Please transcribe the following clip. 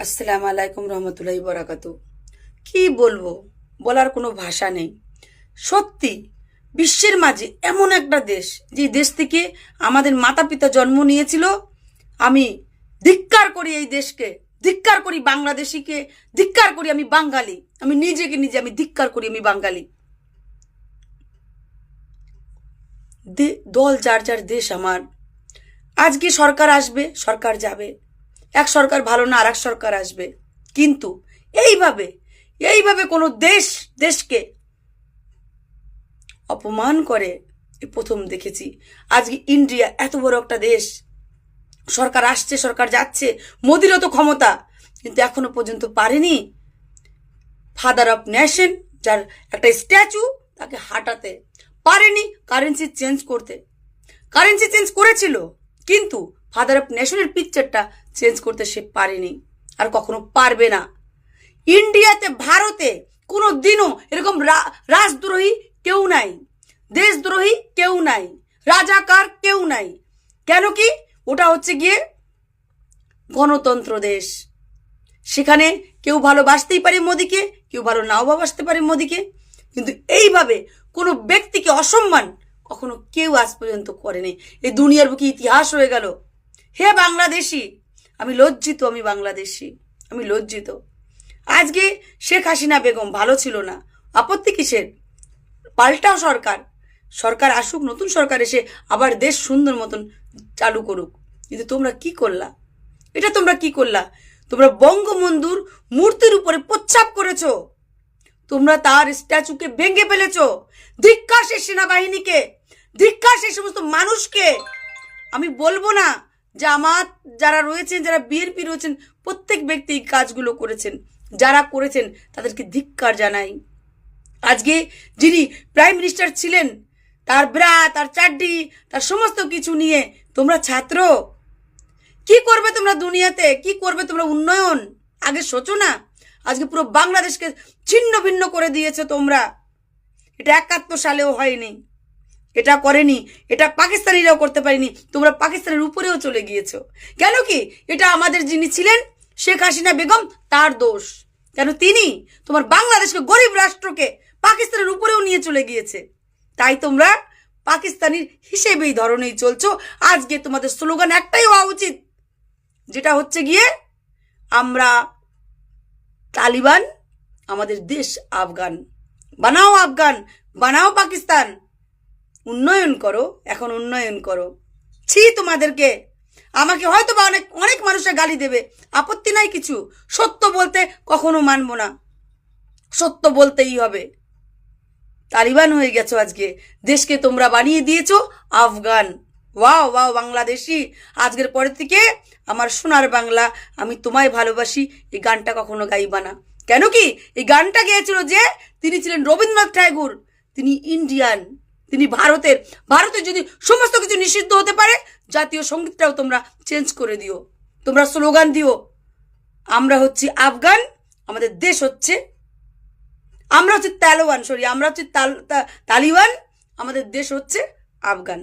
আসসালামু আলাইকুম রহমতুল্লাহি বরাকাতু। কি বলবো, বলার কোনো ভাষা নেই। সত্যি বিশ্বের মাঝে এমন একটা দেশ, যে দেশ থেকে আমাদের মাতা পিতা জন্ম নিয়েছিল। আমি ধিক্কার করি এই দেশকে, ধিক্কার করি বাংলাদেশিকে, ধিক্কার করি আমি বাঙালি। আমি নিজেকে নিজে আমি ধিক্কার করি আমি বাঙালি। দল যার যার দেশ আমার। আজকে সরকার আসবে, সরকার যাবে, এক সরকার ভালো না আর এক সরকার আসবে, কিন্তু এইভাবে এইভাবে কোনো দেশকে অপমান করে এই প্রথম দেখেছি। আজকে ইন্ডিয়া এত বড় একটা দেশ, সরকার আসছে সরকার যাচ্ছে, মোদিরও তো ক্ষমতা, কিন্তু এখনো পর্যন্ত পারেনি ফাদার অফ নেশন, যার একটা স্ট্যাচু, তাকে হাঁটাতে পারেনি, কারেন্সি চেঞ্জ করতে। কারেন্সি চেঞ্জ করেছিল, কিন্তু ফাদার অফ নেশনের পিকচারটা চেঞ্জ করতে সে পারেনি, আর কখনো পারবে না। ইন্ডিয়াতে, ভারতে কোনো দিনও এরকম রাজদ্রোহী কেউ নাই, দেশদ্রোহী কেউ নাই, রাজাকার কেউ নাই। কেন কি? ওটা হচ্ছে গিয়ে গণতন্ত্র দেশ। সেখানে কেউ ভালোবাসতেই পারে মোদিকে, কেউ ভালো নাও ভালোবাসতে পারে মোদিকে, কিন্তু এইভাবে কোনো ব্যক্তিকে অসম্মান কখনো কেউ আজ পর্যন্ত করেনি। এই দুনিয়ার বুকে ইতিহাস হয়ে গেল। হে বাংলাদেশি, আমি লজ্জিত, আমি বাংলাদেশি, আমি লজ্জিত। আজকে শেখ হাসিনা বেগম ভালো ছিল না, আপত্তি কিসের? পাল্টাও সরকার, সরকার আসুক, নতুন সরকার এসে আবার দেশ সুন্দর মতন চালু করুক। কিন্তু তোমরা কি করলা? এটা তোমরা কি করলা? তোমরা বঙ্গবন্ধুর মূর্তির উপরে প্রচ্ছাপ করেছো, তোমরা তার স্ট্যাচুকে ভেঙে ফেলেছো। ধিক্কার সেই সেনাবাহিনীকে, ধিক্কার সেই সমস্ত মানুষকে। আমি বলবো না যে আমার যারা রয়েছেন, যারা বিএনপি রয়েছেন, প্রত্যেক ব্যক্তি এই কাজগুলো করেছেন, যারা করেছেন তাদেরকে ধিক্কার জানাই। আজকে যিনি প্রাইম মিনিস্টার ছিলেন, তার ব্রা, তার চাড্ডি, তার সমস্ত কিছু নিয়ে তোমরা ছাত্র, কি করবে তোমরা দুনিয়াতে? কি করবে তোমরা? উন্নয়ন আগে সোচো না। আজকে পুরো বাংলাদেশকে ছিন্ন ভিন্ন করে দিয়েছে তোমরা। এটা 71 সালেও হয়নি, এটা করেনি, এটা পাকিস্তানিরাও করতে পারেনি, তোমরা পাকিস্তানের উপরেও চলে গিয়েছো। কেন কি? এটা আমাদের যিনি ছিলেন শেখ হাসিনা বেগম, তার দোষ। কেন? তিনি তোমার বাংলাদেশকে, গরিব রাষ্ট্রকে পাকিস্তানের উপরেও নিয়ে চলে গিয়েছে। তাই তোমরা পাকিস্তানির হিসেবেই ধরনেই চলছো। আজকে তোমাদের স্লোগান একটাই হওয়া উচিত, যেটা হচ্ছে গিয়ে আমরা তালিবান, আমাদের দেশ আফগান। বানাও আফগান, বানাও পাকিস্তান, উন্নয়ন করো, এখন উন্নয়ন করো। ছি তোমাদেরকে। আমাকে হয়তো বা অনেক অনেক মানুষের গালি দেবে, আপত্তি নাই কিছু। সত্য বলতে কখনো মানবো না, সত্য বলতেই হবে। তালিবান হয়ে গেছো, আজকে দেশকে তোমরা বানিয়ে দিয়েছো আফগান। ওয়াও ওয়াও বাংলাদেশি, আজকের পরের থেকে আমার সোনার বাংলা, আমি তোমায় ভালোবাসি, এই গানটা কখনো গাইবা না। কেন কি? এই গানটা গেয়েছিল যে তিনি ছিলেন রবীন্দ্রনাথ ঠাকুর, তিনি ইন্ডিয়ান, তিনি ভারতের। ভারতের যদি সমস্ত কিছু নিষিদ্ধ হতে পারে, জাতীয় সঙ্গীতটাও তোমরা চেঞ্জ করে দিও, তোমরা স্লোগান দিও আমরা হচ্ছি আফগান, আমাদের দেশ হচ্ছে, আমরা হচ্ছে তালিবান, আমরা হচ্ছে তালিবান, আমাদের দেশ হচ্ছে আফগান।